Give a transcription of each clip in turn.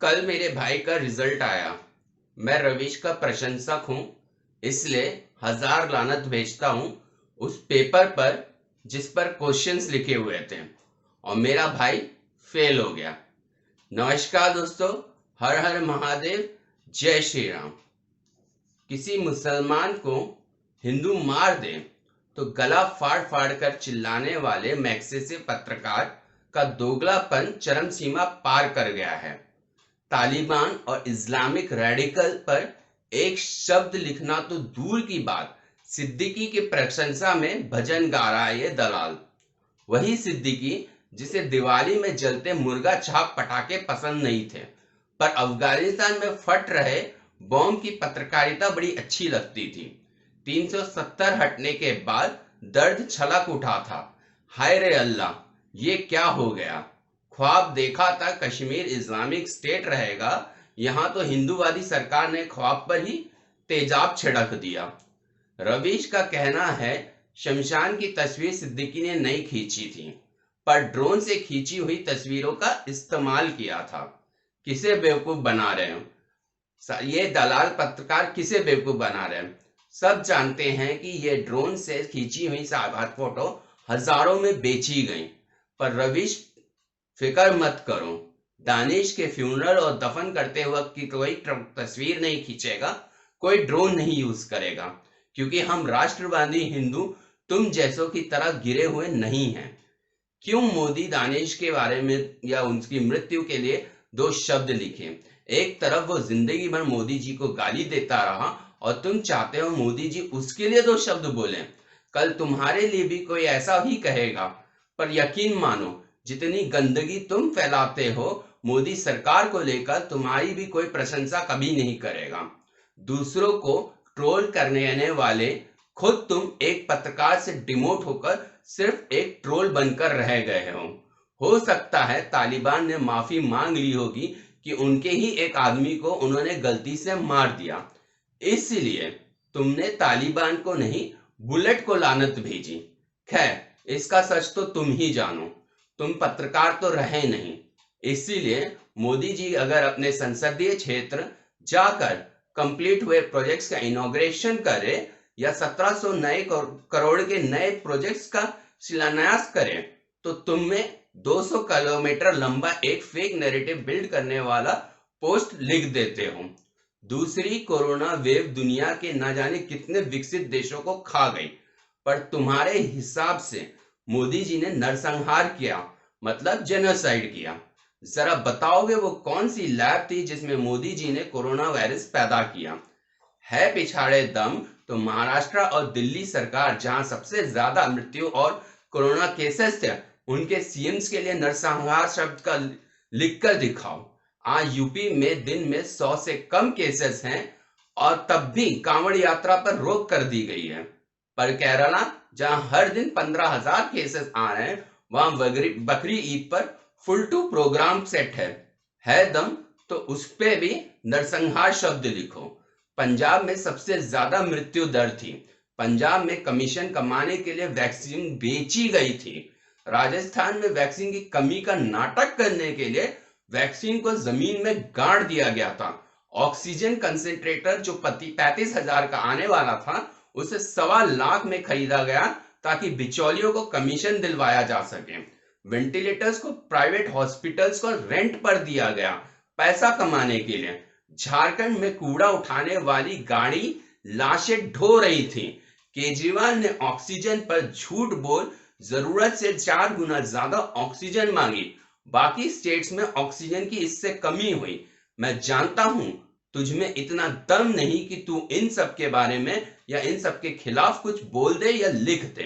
कल मेरे भाई का रिजल्ट आया। मैं रविश का प्रशंसक हूँ, इसलिए हजार लानत भेजता हूँ उस पेपर पर जिस पर क्वेश्चंस लिखे हुए थे और मेरा भाई फेल हो गया। नमस्कार दोस्तों, हर हर महादेव, जय श्री राम। किसी मुसलमान को हिंदू मार दे तो गला फाड़ फाड़ कर चिल्लाने वाले मैक्सेसे पत्रकार का दोगलापन चरम सीमा पार कर गया है। तालिबान और इस्लामिक रेडिकल पर एक शब्द लिखना तो दूर की बात, सिद्दीकी की प्रशंसा में भजन गा रहा है ये दलाल। वही सिद्दीकी जिसे दिवाली में जलते मुर्गा छाप पटाखे पसंद नहीं थे, पर अफगानिस्तान में फट रहे बॉम्ब की पत्रकारिता बड़ी अच्छी लगती थी। 370 हटने के बाद दर्द छलक उठा था। हाय रे अल्लाह, ये क्या हो गया। ख्वाब देखा था कश्मीर इस्लामिक स्टेट रहेगा, यहां तो हिंदूवादी सरकार ने ख्वाब पर ही तेजाब छिड़क दिया। रवीश का कहना है शमशान की तस्वीर सिद्दीकी ने नहीं खींची थी, पर ड्रोन से खींची हुई तस्वीरों का इस्तेमाल किया था। किसे बेवकूफ बना रहे हो ये दलाल पत्रकार, किसे बेवकूफ बना रहे हैं। सब जानते हैं कि ये ड्रोन से खींची हुई साहबात फोटो हजारों में बेची गई, पर रवीश फिक्र मत करो, दानिश के फ्यूनरल और दफन करते वक्त की कोई तस्वीर नहीं खींचेगा, कोई ड्रोन नहीं यूज करेगा, क्योंकि हम राष्ट्रवादी हिंदू तुम जैसों की तरह गिरे हुए नहीं हैं। क्यों मोदी दानिश के बारे में या उनकी मृत्यु के लिए दो शब्द लिखे। एक तरफ वो जिंदगी भर मोदी जी को गाली देता रहा और तुम चाहते हो मोदी जी उसके लिए दो शब्द बोले। कल तुम्हारे लिए भी कोई ऐसा ही कहेगा, पर यकीन मानो जितनी गंदगी तुम फैलाते हो मोदी सरकार को लेकर तुम्हारी भी कोई प्रशंसा कभी नहीं करेगा। दूसरों को ट्रोल करने वाले खुद तुम एक पत्रकार से डिमोट होकर सिर्फ एक ट्रोल बनकर रह गए हो सकता है तालिबान ने माफी मांग ली होगी कि उनके ही एक आदमी को उन्होंने गलती से मार दिया, इसलिए तुमने तालिबान को नहीं बुलेट को लानत भेजी। खैर, इसका सच तो तुम ही जानो, तुम पत्रकार तो रहे नहीं। इसीलिए मोदी जी अगर अपने संसदीय क्षेत्र जाकर कंप्लीट हुए प्रोजेक्ट्स का इनॉग्रेशन करे या 1700 नए करोड़ के नए प्रोजेक्ट्स का शिलान्यास करें, तो तुम में 200 किलोमीटर लंबा एक फेक नैरेटिव बिल्ड करने वाला पोस्ट लिख देते हो। दूसरी कोरोना वेव दुनिया के न जाने कितने विकसित देशों को खा गई, पर तुम्हारे हिसाब से मोदी जी ने नरसंहार किया, मतलब जेनोसाइड किया। जरा बताओगे वो कौन सी लैब थी जिसमें मोदी जी ने कोरोना वायरस पैदा किया। है पिछाड़े दम तो महाराष्ट्र और दिल्ली सरकार, जहां सबसे ज्यादा मृत्यु और कोरोना केसेस थे, उनके सीएम्स के लिए नरसंहार शब्द का लिखकर दिखाओ। आज यूपी में दिन में 100 से कम केसेस हैं और तब भी कांवड़ यात्रा पर रोक कर दी गई है। पर केरला, जहां हर दिन 15,000 केसेस आ रहे हैं, वहां बकरी ईद पर फुल टू प्रोग्राम सेट है दम तो उस पे भी नरसंहार शब्द लिखो। पंजाब में सबसे ज्यादा मृत्यु दर थी, पंजाब में कमीशन कमाने के लिए वैक्सीन बेची गई थी। राजस्थान में वैक्सीन की कमी का नाटक करने के लिए वैक्सीन को जमीन में गाड़ दिया गया था। ऑक्सीजन कंसेंट्रेटर जो 35,000 का आने वाला था, उसे 1.25 लाख में खरीदा गया ताकि बिचौलियों को कमीशन दिलवाया जा सके। वेंटिलेटर्स को प्राइवेट हॉस्पिटल्स को रेंट पर दिया गया पैसा कमाने के लिए। झारखंड में कूड़ा उठाने वाली गाड़ी लाशें ढो रही थी। केजरीवाल ने ऑक्सीजन पर झूठ बोल जरूरत से 4 गुना ज्यादा ऑक्सीजन मांगी। बाकी स्टेट्स में ऑक्सीजन की इससे कमी हुई। मैं जानता हूं तुझ में इतना दम नहीं कि तू इन सब के बारे में या इन सब के खिलाफ कुछ बोल दे या लिख दे,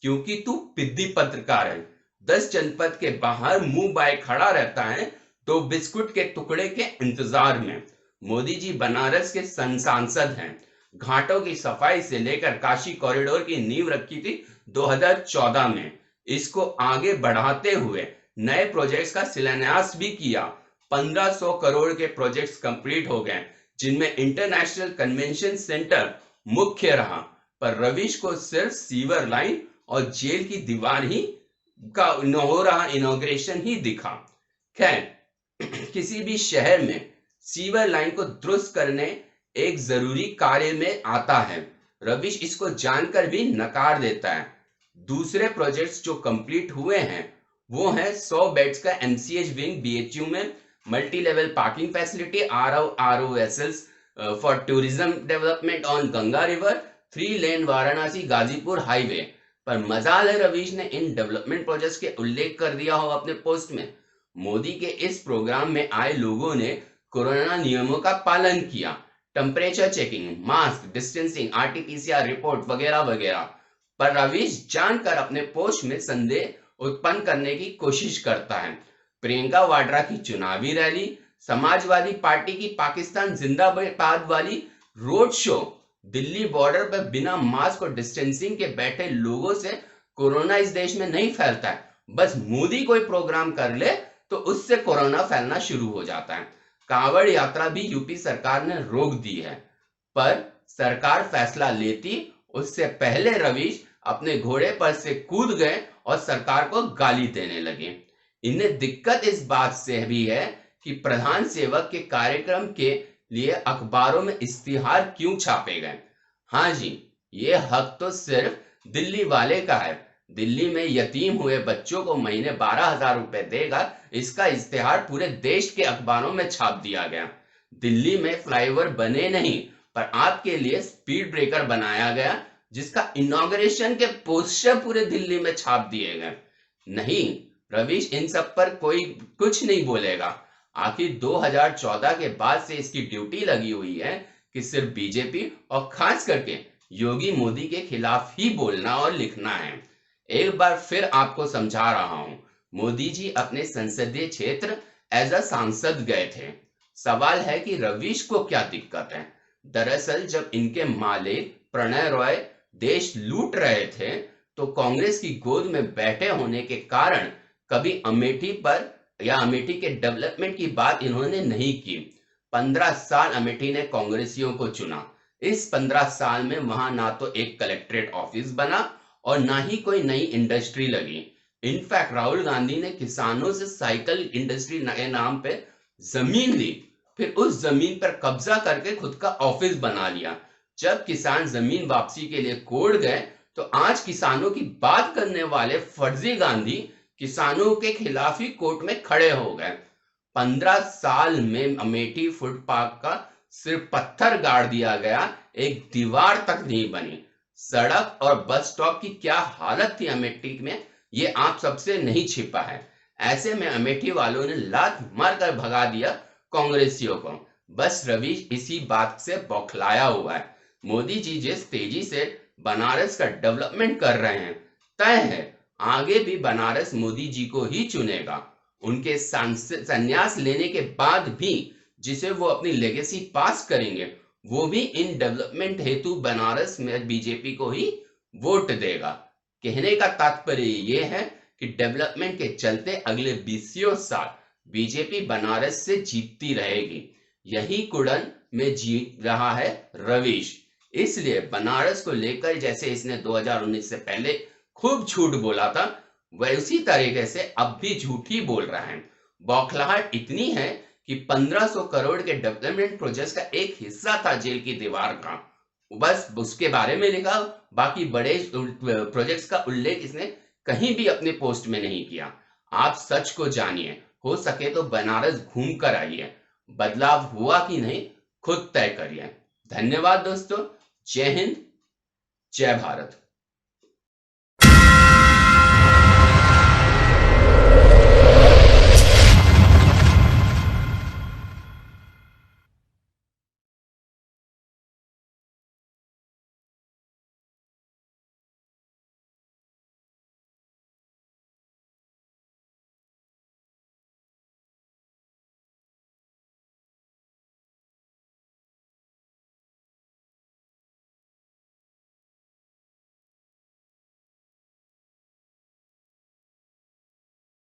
क्योंकि तू पिद्दी पत्रकार है। 10 जनपद के बाहर मुंह बाय खड़ा रहता है 2 बिस्कुट के टुकड़े के इंतजार में। मोदी जी बनारस के सांसद हैं। घाटों की सफाई से लेकर काशी कॉरिडोर की नींव रखी थी 2014 में। इसको आगे बढ़ाते हुए नए प्रोजेक्ट्स का शिलान्यास भी किया। 1500 करोड़ के प्रोजेक्ट्स कंप्लीट हो गए, जिनमें इंटरनेशनल कन्वेंशन सेंटर मुख्य रहा, पर रविश को सिर्फ सीवर लाइन और जेल की दीवार ही का हो रहा इनॉग्रेशन ही दिखा। खैर, किसी भी शहर में सीवर लाइन को दुरुस्त करने एक जरूरी कार्य में आता है। रविश इसको जानकर भी नकार देता है। दूसरे प्रोजेक्ट्स जो कंप्लीट हुए हैं वो है 100 बेड्स का एमसीएच विंग बीएचयू में, मल्टी लेवल पार्किंग फैसिलिटी आरओएसएल्स for tourism development on Ganga river, 3 lane Varanasi Ghazipur highway. पर मजाल है रवीश ने इन डेवलपमेंट प्रोजेक्ट्स के उल्लेख कर दिया हो अपने पोस्ट में। मोदी के इस प्रोग्राम में आए लोगों ने कोरोना नियमों का पालन किया, temperature checking, mask, distancing, RTPCR report वगैरह वगैरह। पर रवीश जानकर अपने पोस्ट में संदेह उत्पन्न करने की कोशिश करता है। प्रियंका वाड्रा की चुनावी रैली, समाजवादी पार्टी की पाकिस्तान जिंदाबाद वाली रोड शो, दिल्ली बॉर्डर पर बिना मास्क और डिस्टेंसिंग के बैठे लोगों से कोरोना इस देश में नहीं फैलता है। बस मोदी कोई प्रोग्राम कर ले तो उससे कोरोना फैलना शुरू हो जाता है। कांवड़ यात्रा भी यूपी सरकार ने रोक दी है, पर सरकार फैसला लेती उससे पहले रवीश अपने घोड़े पर से कूद गए और सरकार को गाली देने लगे। इन्हें दिक्कत इस बात से भी है कि प्रधान सेवक के कार्यक्रम के लिए अखबारों में इश्तिहार क्यों छापे गए। हाँ जी, ये हक तो सिर्फ दिल्ली वाले का है। दिल्ली में यतीम हुए बच्चों को महीने 12,000 रुपए देगा, इसका इश्तिहार पूरे देश के अखबारों में छाप दिया गया। दिल्ली में फ्लाईओवर बने नहीं, पर आपके लिए स्पीड ब्रेकर बनाया गया जिसका इनॉग्रेशन के पोस्टर पूरे दिल्ली में छाप दिए गए। नहीं, रवीश इन सब पर कोई कुछ नहीं बोलेगा। आखिर 2014 के बाद से इसकी ड्यूटी लगी हुई है कि सिर्फ बीजेपी और खास करके योगी मोदी के खिलाफ ही बोलना और लिखना है। एक बार फिर आपको समझा रहा हूं, मोदी जी अपने संसदीय क्षेत्र एज अ सांसद गए थे। सवाल है कि रवीश को क्या दिक्कत है। दरअसल जब इनके मालिक प्रणय रॉय देश लूट रहे थे तो कांग्रेस की गोद में बैठे होने के कारण कभी अमेठी पर या अमेठी के डेवलपमेंट की बात इन्होंने नहीं की। 15 साल अमेठी ने कांग्रेसियों को चुना। इस 15 साल में वहां ना तो एक कलेक्ट्रेट ऑफिस बना और ना ही कोई नई इंडस्ट्री लगी। इनफैक्ट राहुल गांधी ने किसानों से साइकिल इंडस्ट्री के नाम पे जमीन ली, फिर उस जमीन पर कब्जा करके खुद का ऑफिस बना लिया। जब किसान जमीन वापसी के लिए कोर्ट गए तो आज किसानों की बात करने वाले फर्जी गांधी किसानों के खिलाफ ही कोर्ट में खड़े हो गए। 15 साल में अमेठी फुटपाथ का सिर्फ पत्थर गाड़ दिया गया, एक दीवार तक नहीं बनी। सड़क और बस स्टॉप की क्या हालत थी अमेठी में, ये आप सबसे नहीं छिपा है। ऐसे में अमेठी वालों ने लात मारकर भगा दिया कांग्रेसियों को। बस रवीश इसी बात से बौखलाया हुआ है। मोदी जी जिस तेजी से बनारस का डेवलपमेंट कर रहे हैं, तय है आगे भी बनारस मोदी जी को ही चुनेगा। उनके संन्यास लेने के बाद भी जिसे वो अपनी लेगेसी पास करेंगे, वो भी इन डेवलपमेंट हेतु बनारस में बीजेपी को ही वोट देगा। कहने का तात्पर्य ये है कि डेवलपमेंट के चलते अगले 20 साल बीजेपी बनारस से जीतती रहेगी। यही कुड़न में जीत रहा है रवीश। इसलिए बनारस को लेकर जैसे इसने 2019 से पहले खूब झूठ बोला था, वह उसी तरीके से अब भी झूठ ही बोल रहा है। बौखलाहट इतनी है कि 1500 करोड़ के डेवलपमेंट प्रोजेक्ट्स का एक हिस्सा था जेल की दीवार का, बस उसके बारे में लिखा, बाकी बड़े प्रोजेक्ट्स का उल्लेख इसने कहीं भी अपने पोस्ट में नहीं किया। आप सच को जानिए, हो सके तो बनारस घूम कर आइए। बदलाव हुआ कि नहीं खुद तय करिए। धन्यवाद दोस्तों। जय हिंद, जय भारत।